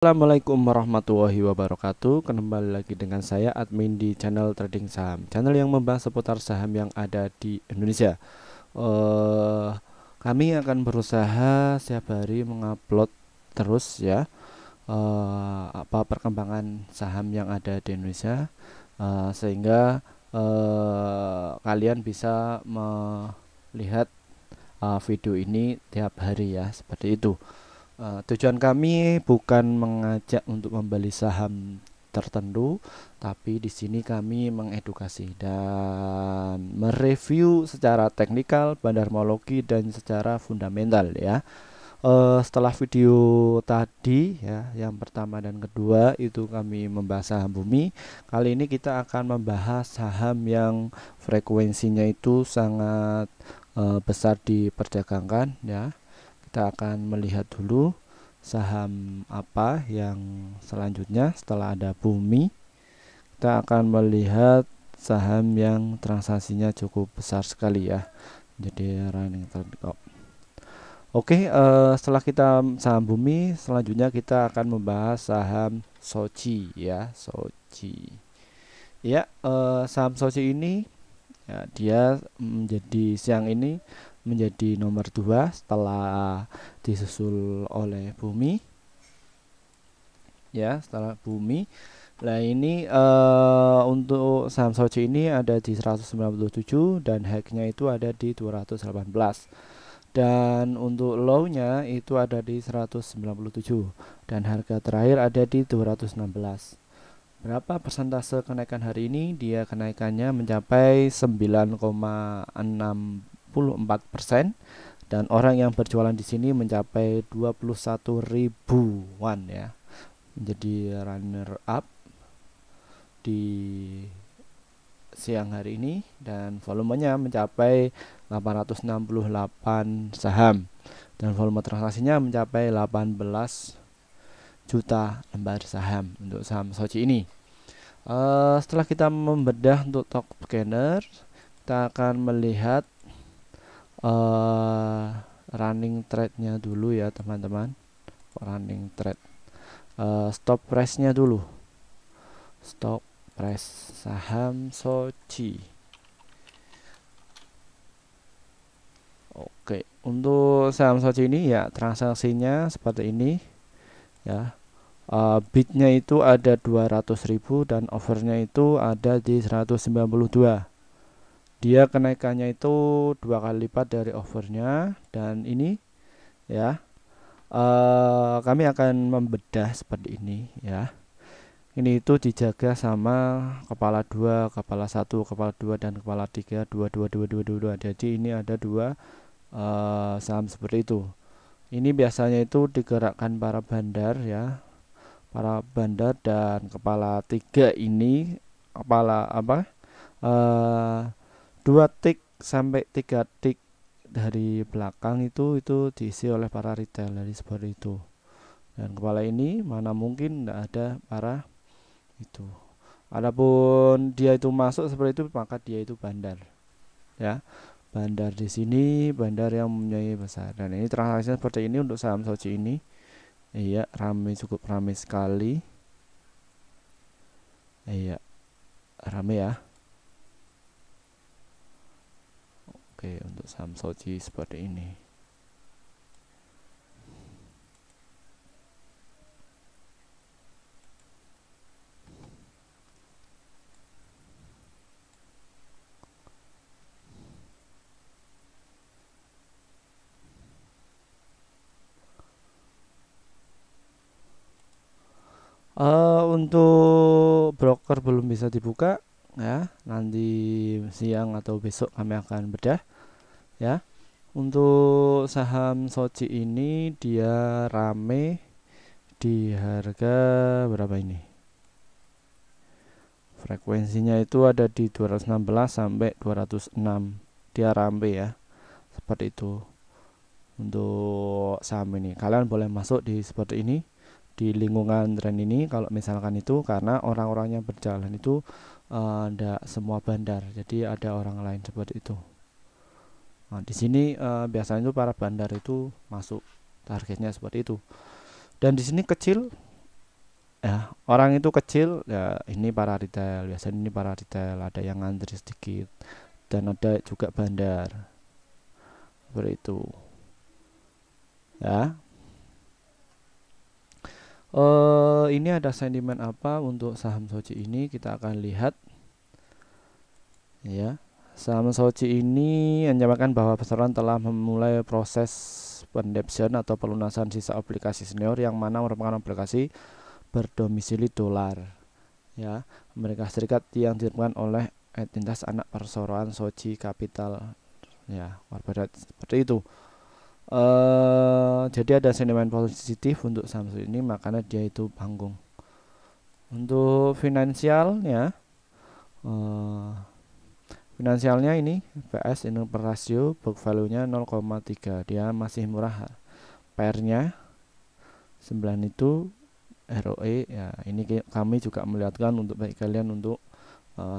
Assalamualaikum warahmatullahi wabarakatuh. Kembali lagi dengan saya admin di channel Trading Saham, channel yang membahas seputar saham yang ada di Indonesia. eh Kami akan berusaha setiap hari mengupload terus ya, apa perkembangan saham yang ada di Indonesia, sehingga kalian bisa melihat video ini tiap hari ya, seperti itu. Tujuan kami bukan mengajak untuk membeli saham tertentu, tapi di sini kami mengedukasi dan mereview secara teknikal, bandarmologi dan secara fundamental ya. Setelah video tadi ya, yang pertama dan kedua itu kami membahas saham bumi. Kali ini kita akan membahas saham yang frekuensinya itu sangat besar diperdagangkan ya. Kita akan melihat dulu saham apa yang selanjutnya setelah ada bumi. Kita akan melihat saham yang transaksinya cukup besar sekali ya, jadi running trade. Oke, setelah kita saham bumi, selanjutnya kita akan membahas saham Soci ya, Soci. Ya, saham Soci ini ya, dia menjadi siang ini menjadi nomor 2 setelah disusul oleh bumi ya, setelah bumi. Nah ini untuk saham Soci ini ada di 197 dan high-nya itu ada di 218, dan untuk low-nya itu ada di 197 dan harga terakhir ada di 216. Berapa persentase kenaikan hari ini? Dia kenaikannya mencapai 9,64%, dan orang yang berjualan di sini mencapai 21 ribuan ya, menjadi runner up di siang hari ini, dan volumenya mencapai 868 saham dan volume transaksinya mencapai 18 juta lembar saham untuk saham Soci ini. Setelah kita membedah untuk top scanner, kita akan melihat running trade-nya dulu ya teman-teman. Running trade, stop price-nya dulu. Stop price saham Soci. Oke, untuk saham Soci ini ya transaksinya seperti ini ya. Bidnya itu ada 200.000 dan overnya itu ada di 192. Dia kenaikannya itu 2 kali lipat dari overnya, dan ini ya, kami akan membedah seperti ini ya. Ini itu dijaga sama kepala 2, kepala 1, kepala 2 dan kepala 3, 2. Jadi ini ada 2 saham seperti itu. Ini biasanya itu digerakkan para bandar ya, para bandar, dan kepala 3 ini kepala apa, 2 tik sampai 3 tik dari belakang itu diisi oleh para retail dari seperti itu, dan kepala ini mana mungkin tidak ada para itu. Adapun dia itu masuk seperti itu, maka dia itu bandar ya, bandar di sini, bandar yang mempunyai besar. Dan ini transaksinya seperti ini untuk saham Soci ini. Iya, ramai, cukup ramai sekali. Iya, ramai ya. Oke, untuk saham Soci seperti ini. Untuk broker belum bisa dibuka ya, nanti siang atau besok kami akan bedah ya. Untuk saham Soci ini dia rame di harga berapa ini? Frekuensinya itu ada di 216 sampai 206. Dia rame ya, seperti itu. Untuk saham ini kalian boleh masuk di seperti ini, di lingkungan tren ini kalau misalkan itu, karena orang-orang yang berjalan itu tidak semua bandar, jadi ada orang lain seperti itu. Nah, di sini biasanya itu para bandar itu masuk, targetnya seperti itu. Dan di sini kecil ya orang itu kecil ya, ini para retail, biasanya ini para retail, ada yang ngantri sedikit dan ada juga bandar seperti itu ya. Ini ada sentimen apa untuk saham Soji ini, kita akan lihat ya. Saham Soji ini menyatakan bahwa perusahaan telah memulai proses pendepsian atau pelunasan sisa obligasi senior yang mana merupakan obligasi berdomisili dolar ya, Amerika Serikat yang diterbitkan oleh entitas anak perusahaan Soji Capital ya, corporate seperti itu. Jadi ada sentimen positif untuk saham ini, makanya dia itu panggung. Untuk finansialnya, finansialnya ini PS ini per rasio book value-nya 0,3, dia masih murah. PR-nya 9 itu, ROE ya, ini kami juga melihatkan untuk bagi kalian untuk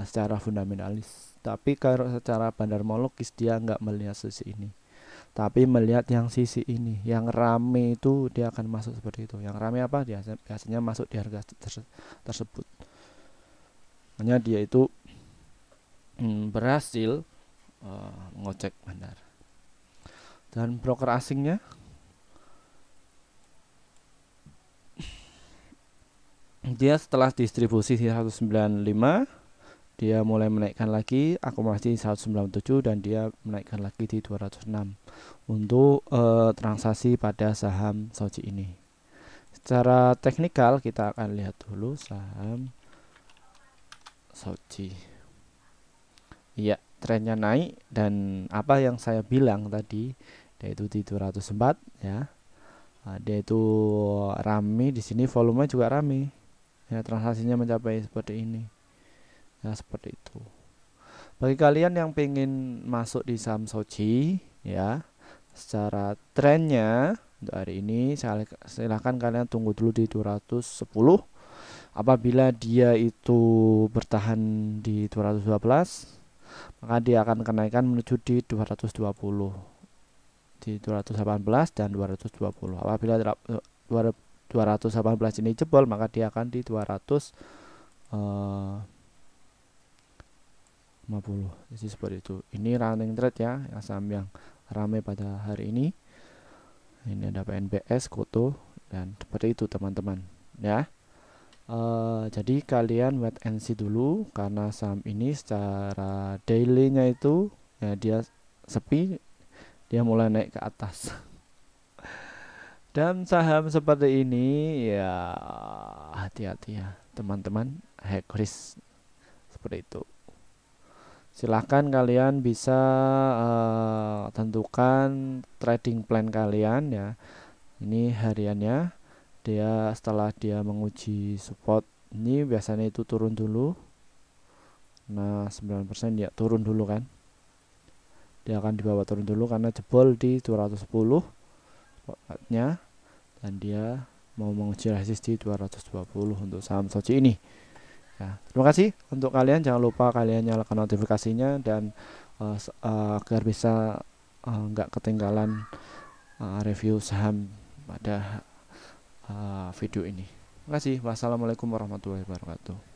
secara fundamentalis. Tapi kalau secara bandarmologis dia nggak melihat sisi ini, tapi melihat yang sisi ini, yang rame itu dia akan masuk seperti itu. Yang rame apa? Dia biasanya masuk di harga tersebut. Hanya dia itu berhasil ngecek bandar. Dan broker asingnya dia setelah distribusi 195 dia mulai menaikkan lagi, akumulasi 197 dan dia menaikkan lagi di 206 untuk transaksi pada saham Soji ini. Secara teknikal kita akan lihat dulu saham Soji. Iya, trennya naik dan apa yang saya bilang tadi, yaitu di 204 ya. Dia itu rame di sini, volume juga rame. Ya, transaksinya mencapai seperti ini. Ya, seperti itu. Bagi kalian yang pengen masuk di saham Soji ya, secara trennya untuk hari ini silahkan kalian tunggu dulu di 210. Apabila dia itu bertahan di 212, maka dia akan kenaikan menuju di 220, di 218 dan 220. Apabila 218 ini jebol, maka dia akan di 250. Jadi seperti itu. Ini running trade ya, yang saham yang ramai pada hari ini. Ini ada PNBS, Koto, dan seperti itu teman-teman ya. Jadi kalian wait and see dulu, karena saham ini secara daily-nya itu ya dia sepi, dia mulai naik ke atas. Dan saham seperti ini ya hati-hati ya teman-teman, high risk seperti itu. Silahkan kalian bisa tentukan trading plan kalian ya. Ini hariannya, dia setelah dia menguji support ini biasanya itu turun dulu. Nah 9% ya turun dulu kan, dia akan dibawa turun dulu karena jebol di 210 supportnya, dan dia mau menguji resist di 220 untuk saham Soji ini. Ya, terima kasih untuk kalian, jangan lupa kalian nyalakan notifikasinya dan agar bisa nggak ketinggalan review saham pada video ini. Terima kasih. Wassalamualaikum warahmatullahi wabarakatuh.